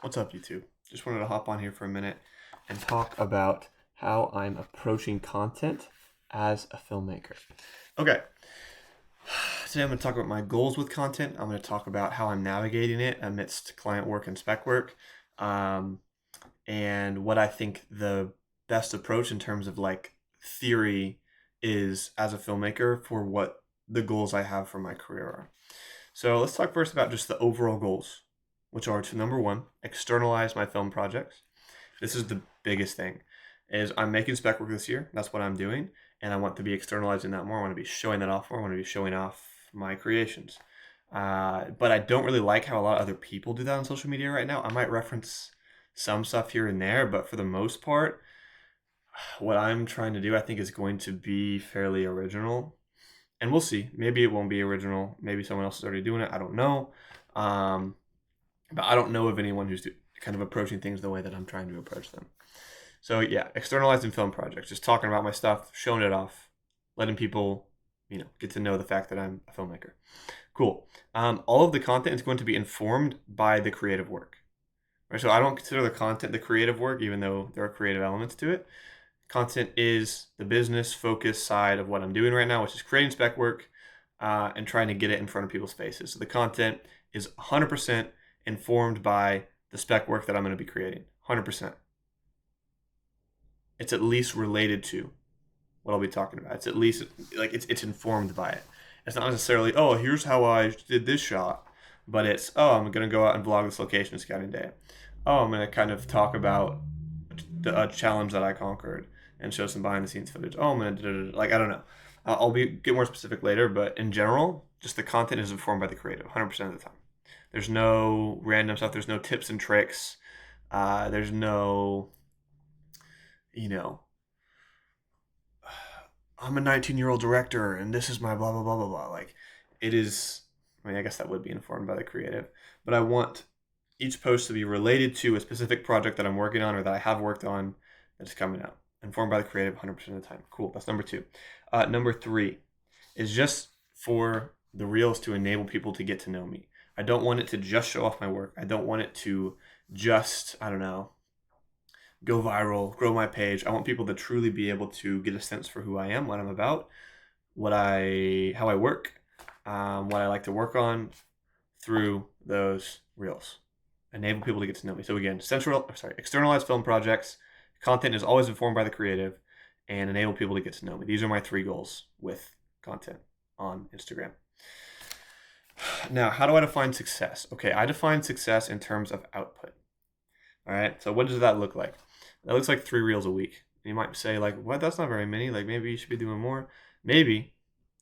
What's up, YouTube? Just wanted to hop on here for a minute and talk about how I'm approaching content as a filmmaker. Okay, today I'm going to talk about my goals with content. I'm going to talk about how I'm navigating it amidst client work and spec work, um, and what I think the best approach in terms of like theory is as a filmmaker for what the goals I have for my career are. So let's talk first about just the overall goals, which are to number one, externalize my film projects. This is the biggest thing. Is I'm making spec work this year. That's what I'm doing, and I want to be externalizing that more. I want to be showing that off more. I want to be showing off my creations. But I don't really like how a lot of other people do that on social media right now. I might reference some stuff here and there, but for the most part, what I'm trying to do, I think, is going to be fairly original. And we'll see. Maybe it won't be original. Maybe someone else is already doing it. I don't know. Um, but I don't know of anyone who's kind of approaching things the way that I'm trying to approach them. So yeah, externalizing film projects, just talking about my stuff, showing it off, letting people, get to know the fact that I'm a filmmaker. Cool. All of the content is going to be informed by the creative work. Right? So I don't consider the content the creative work, even though there are creative elements to it. Content is the business focus side of what I'm doing right now, which is creating spec work and trying to get it in front of people's faces. So the content is 100% informed by the spec work that I'm going to be creating. 100%. It's at least related to what I'll be talking about. It's at least like it's informed by it. It's not necessarily, oh, here's how I did this shot, but it's, oh, I'm going to go out and vlog this location scouting day. Oh, I'm going to kind of talk about a challenge that I conquered and show some behind the scenes footage. Oh, I'm going to, like, I don't know. I'll get more specific later, but in general, just the content is informed by the creative 100% of the time. There's no random stuff. There's no tips and tricks. There's no, you know, I'm a 19-year-old director and this is my blah, blah, blah, blah, blah. Like, it is, I mean, I guess that would be informed by the creative, but I want each post to be related to a specific project that I'm working on or that I have worked on that's coming out. Informed by the creative 100% of the time. Cool. That's number two. Number three is just for the reels to enable people to get to know me. I don't want it to just show off my work. I don't want it to just, I don't know, go viral, grow my page. I want people to truly be able to get a sense for who I am, what I'm about, how I work, what I like to work on through those reels. Enable people to get to know me. So again, externalized film projects. Content is always informed by the creative, and enable people to get to know me. These are my three goals with content on Instagram. Now, how do I define success? Okay, I define success in terms of output. All right, so what does that look like? That looks like 3 reels a week. You might say, like, what? That's not very many. Like, maybe you should be doing more. Maybe,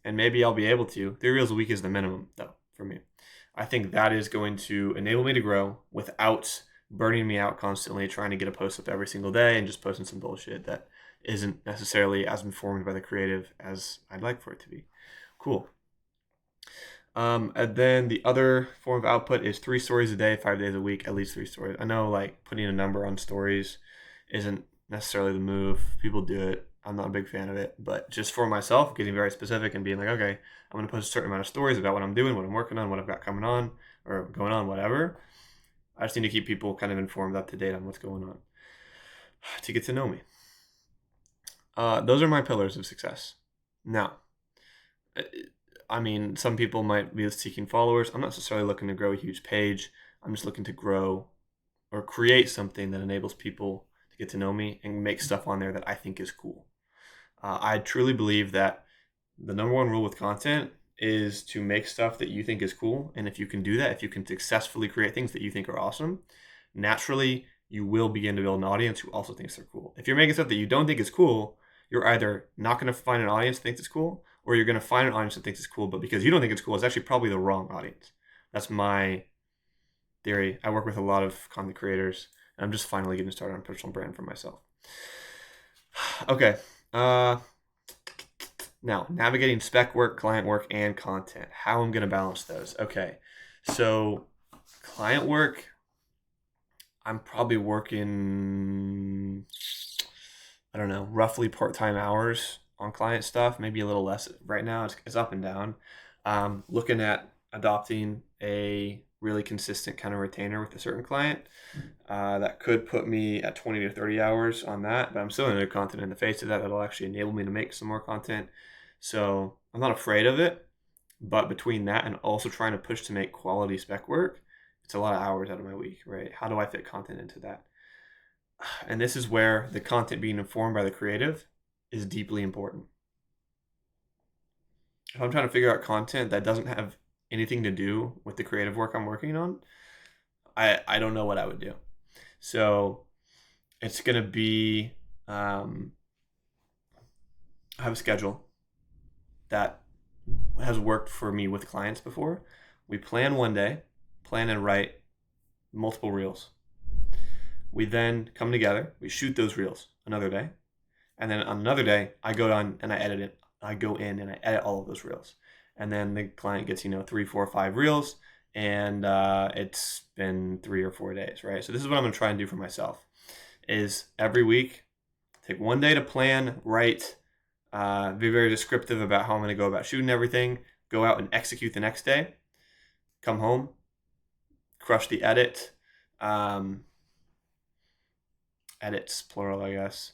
and maybe I'll be able to. 3 reels a week is the minimum, though, for me. I think that is going to enable me to grow without burning me out constantly trying to get a post up every single day and just posting some bullshit that isn't necessarily as informed by the creative as I'd like for it to be. Cool. And then the other form of output is 3 stories a day, 5 days a week, at least 3 stories. I know like putting a number on stories isn't necessarily the move. People do it. I'm not a big fan of it, but just for myself, getting very specific and being like, okay, I'm going to post a certain amount of stories about what I'm doing, what I'm working on, what I've got coming on or going on, whatever. I just need to keep people kind of informed, up to date on what's going on to get to know me. Those are my pillars of success. Now, I mean, some people might be seeking followers. I'm not necessarily looking to grow a huge page. I'm just looking to grow or create something that enables people to get to know me and make stuff on there that I think is cool. I truly believe that the number one rule with content is to make stuff that you think is cool. And if you can do that, if you can successfully create things that you think are awesome, naturally you will begin to build an audience who also thinks they're cool. If you're making stuff that you don't think is cool, you're either not going to find an audience that thinks it's cool, or you're going to find an audience that thinks it's cool, but because you don't think it's cool, it's actually probably the wrong audience. That's my theory. I work with a lot of content creators, and I'm just finally getting started on personal brand for myself. Okay. Now, navigating spec work, client work, and content. How I'm going to balance those. Okay. So, client work, I'm probably working, I don't know, roughly part-time hours on client stuff, maybe a little less right now. It's up and down. Looking at adopting a really consistent kind of retainer with a certain client. That could put me at 20 to 30 hours on that, but I'm still going to do content in the face of that. That'll actually enable me to make some more content. So I'm not afraid of it, but between that and also trying to push to make quality spec work, it's a lot of hours out of my week, right? How do I fit content into that? And this is where the content being informed by the creative is deeply important. If I'm trying to figure out content that doesn't have anything to do with the creative work I'm working on, I don't know what I would do. So it's going to be, I have a schedule that has worked for me with clients before. We plan one day, plan and write multiple reels. We then come together, we shoot those reels another day. And then on another day, I go on and I edit it. I go in and I edit all of those reels. And then the client gets, 3, 4, 5 reels. And it's been 3 or 4 days, right? So this is what I'm going to try and do for myself is every week, take one day to plan, write, be very descriptive about how I'm going to go about shooting everything, go out and execute the next day, come home, crush the edit, edits, plural, I guess,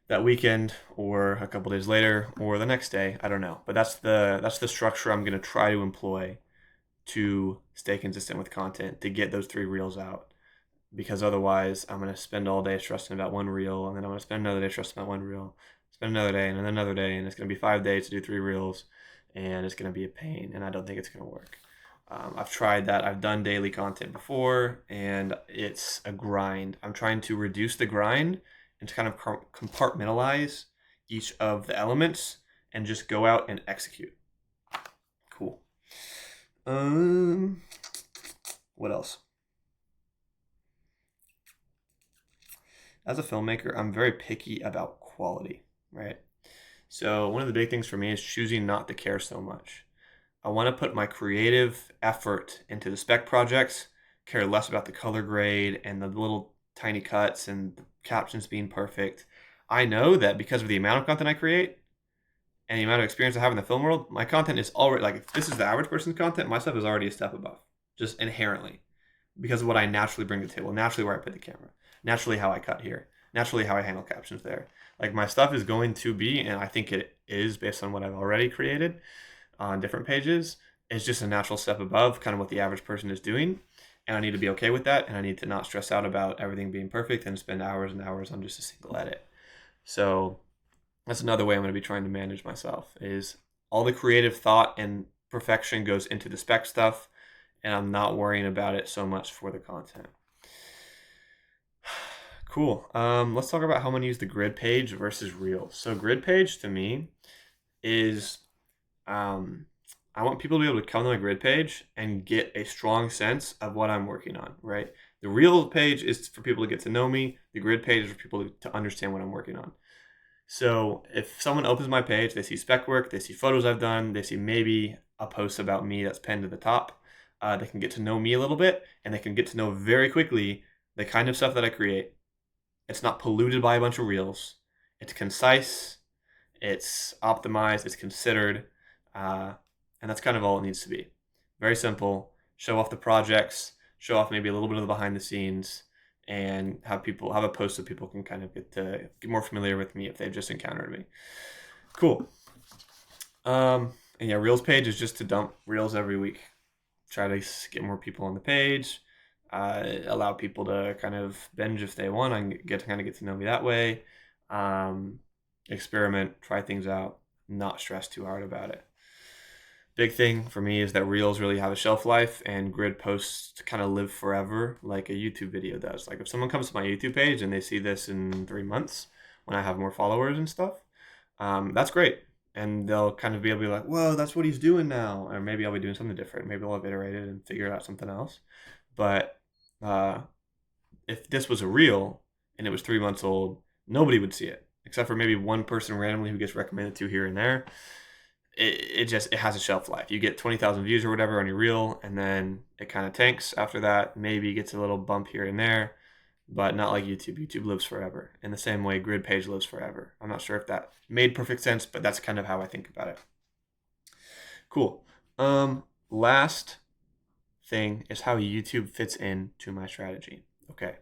that weekend or a couple days later or the next day. I don't know. But that's the structure I'm going to try to employ to stay consistent with content, to get those 3 reels out. Because otherwise, I'm going to spend all day stressing about one reel, and then I'm going to spend another day stressing about one reel, spend another day, and then another day, and it's going to be 5 days to do 3 reels, and it's going to be a pain, and I don't think it's going to work. I've tried that. I've done daily content before, and it's a grind. I'm trying to reduce the grind and to kind of compartmentalize each of the elements and just go out and execute. Cool. What else? As a filmmaker, I'm very picky about quality, right? So one of the big things for me is choosing not to care so much. I want to put my creative effort into the spec projects, care less about the color grade and the little tiny cuts and the captions being perfect. I know that because of the amount of content I create and the amount of experience I have in the film world, my content is already, like, if this is the average person's content, my stuff is already a step above, just inherently, because of what I naturally bring to the table, naturally where I put the camera, naturally how I cut here, naturally how I handle captions there. Like, my stuff is going to be, and I think it is based on what I've already created on different pages, is just a natural step above kind of what the average person is doing. And I need to be okay with that, and I need to not stress out about everything being perfect and spend hours and hours on just a single edit. So that's another way I'm going to be trying to manage myself, is all the creative thought and perfection goes into the spec stuff, and I'm not worrying about it so much for the content. Cool. Let's talk about how I'm going to use the grid page versus Reels. So grid page to me is, I want people to be able to come to my grid page and get a strong sense of what I'm working on, right? The Reels page is for people to get to know me. The grid page is for people to understand what I'm working on. So if someone opens my page, they see spec work, they see photos I've done, they see maybe a post about me that's pinned to the top. They can get to know me a little bit, and they can get to know very quickly the kind of stuff that I create. It's not polluted by a bunch of reels. It's concise, it's optimized, it's considered, and that's kind of all it needs to be. Very simple. Show off the projects, show off maybe a little bit of the behind the scenes, and have a post so people can kind of get more familiar with me if they've just encountered me. Cool. And yeah, Reels page is just to dump Reels every week. Try to get more people on the page. Allow people to kind of binge if they want and get to know me that way. Experiment, try things out, not stress too hard about it. Big thing for me is that Reels really have a shelf life, and grid posts kind of live forever like a YouTube video does. Like, if someone comes to my YouTube page and they see this in 3 months when I have more followers and stuff, that's great. And they'll kind of be able to be like, whoa, that's what he's doing now. Or maybe I'll be doing something different. Maybe I'll have iterated and figured out something else. But if this was a reel and it was 3 months old, nobody would see it, except for maybe one person randomly who gets recommended to here and there. It has a shelf life. You get 20,000 views or whatever on your reel, and then it kind of tanks after that. Maybe gets a little bump here and there, but not like YouTube. YouTube lives forever. In the same way, grid page lives forever. I'm not sure if that made perfect sense, but that's kind of how I think about it. Cool. Last thing is how YouTube fits into my strategy. Okay,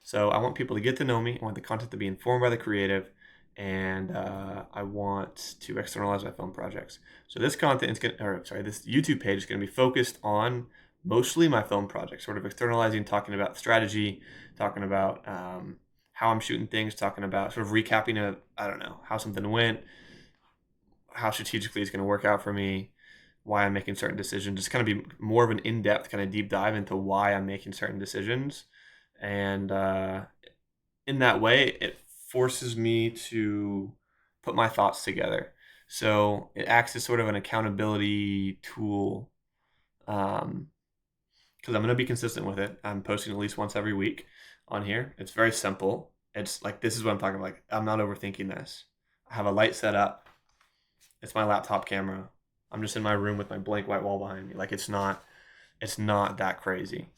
so I want people to get to know me. I want the content to be informed by the creative, and I want to externalize my film projects. So this content is this YouTube page is going to be focused on mostly my film projects, sort of externalizing, talking about strategy, talking about how I'm shooting things, talking about sort of recapping how something went, how strategically it's going to work out for me, why I'm making certain decisions. Just kind of be more of an in-depth kind of deep dive into why I'm making certain decisions. And in that way, it forces me to put my thoughts together. So it acts as sort of an accountability tool, because I'm going to be consistent with it. I'm posting at least once every week on here. It's very simple. It's like, this is what I'm talking about. Like, I'm not overthinking this. I have a light set up. It's my laptop camera. I'm just in my room with my blank white wall behind me. Like, it's not that crazy.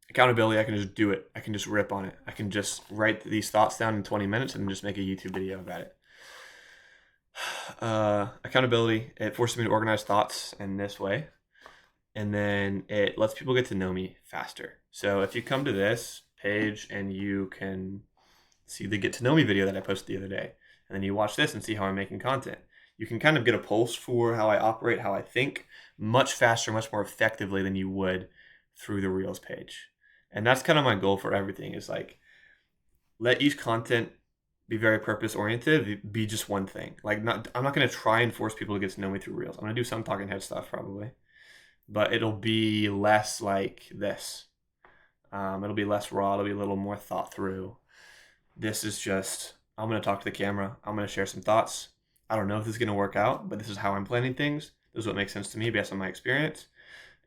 Accountability, I can just do it. I can just rip on it. I can just write these thoughts down in 20 minutes and just make a YouTube video about it. Accountability, it forces me to organize thoughts in this way. And then it lets people get to know me faster. So if you come to this page and you can see the get to know me video that I posted the other day, and then you watch this and see how I'm making content, you can kind of get a pulse for how I operate, how I think, much faster, much more effectively than you would through the Reels page. And that's kind of my goal for everything, is like, let each content be very purpose oriented, be just one thing. Like, I'm not going to try and force people to get to know me through Reels. I'm going to do some talking head stuff probably, but it'll be less like this. It'll be less raw. It'll be a little more thought through. This is just, I'm going to talk to the camera. I'm going to share some thoughts. I don't know if this is going to work out, but this is how I'm planning things. This is what makes sense to me based on my experience.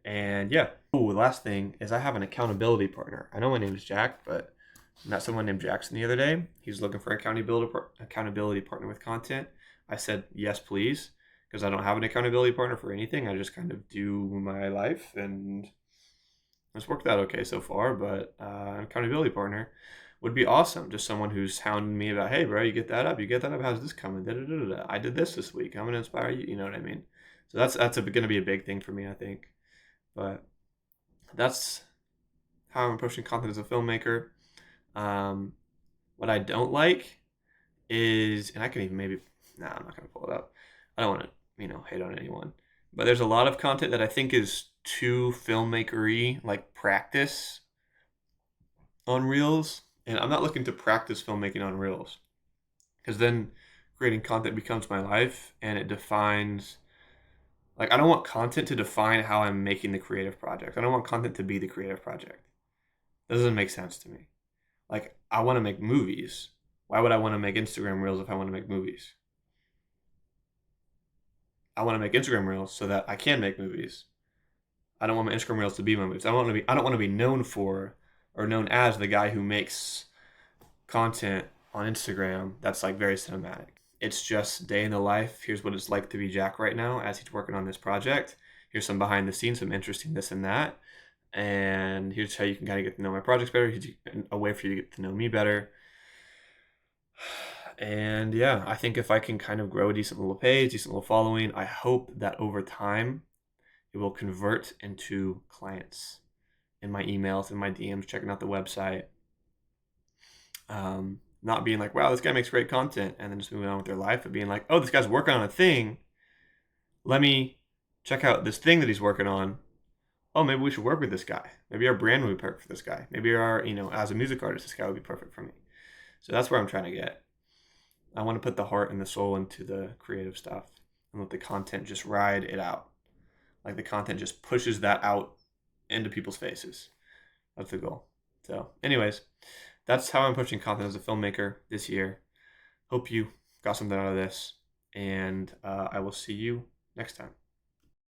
And yeah. Oh, the last thing is I have an accountability partner. I know my name is Jack, but I met someone named Jackson the other day. He's looking for an accountability partner with content. I said, yes, please, because I don't have an accountability partner for anything. I just kind of do my life, and it's worked out okay so far. But an accountability partner would be awesome. Just someone who's hounding me about, hey, bro, you get that up. How's this coming? Da-da-da-da-da. I did this week. I'm going to inspire you. You know what I mean? So that's going to be a big thing for me, I think. But that's how I'm approaching content as a filmmaker. What I don't like is, and I can even I'm not going to pull it up. I don't want to, hate on anyone. But there's a lot of content that I think is too filmmaker-y, like practice on Reels. And I'm not looking to practice filmmaking on Reels, because then creating content becomes my life, and it defines, like, I don't want content to define how I'm making the creative project. I don't want content to be the creative project. That doesn't make sense to me. Like, I want to make movies. Why would I want to make Instagram Reels if I want to make movies? I want to make Instagram Reels so that I can make movies. I don't want my Instagram Reels to be my movies. I don't want to be known for, or known as, the guy who makes content on Instagram that's like very cinematic. It's just day in the life. Here's what it's like to be Jack right now as he's working on this project. Here's some behind the scenes, some interesting this and that. And here's how you can kind of get to know my projects better. Here's a way for you to get to know me better. And yeah, I think if I can kind of grow a decent little page, decent little following, I hope that over time it will convert into clients in my emails, in my DMs, checking out the website. Not being like, wow, this guy makes great content, and then just moving on with their life, but being like, oh, this guy's working on a thing. Let me check out this thing that he's working on. Oh, maybe we should work with this guy. Maybe our brand would be perfect for this guy. Maybe as a music artist, this guy would be perfect for me. So that's where I'm trying to get. I want to put the heart and the soul into the creative stuff and let the content just ride it out. Like, the content just pushes that out into people's faces. That's the goal. So anyways, that's how I'm pushing content as a filmmaker this year. Hope you got something out of this, and I will see you next time.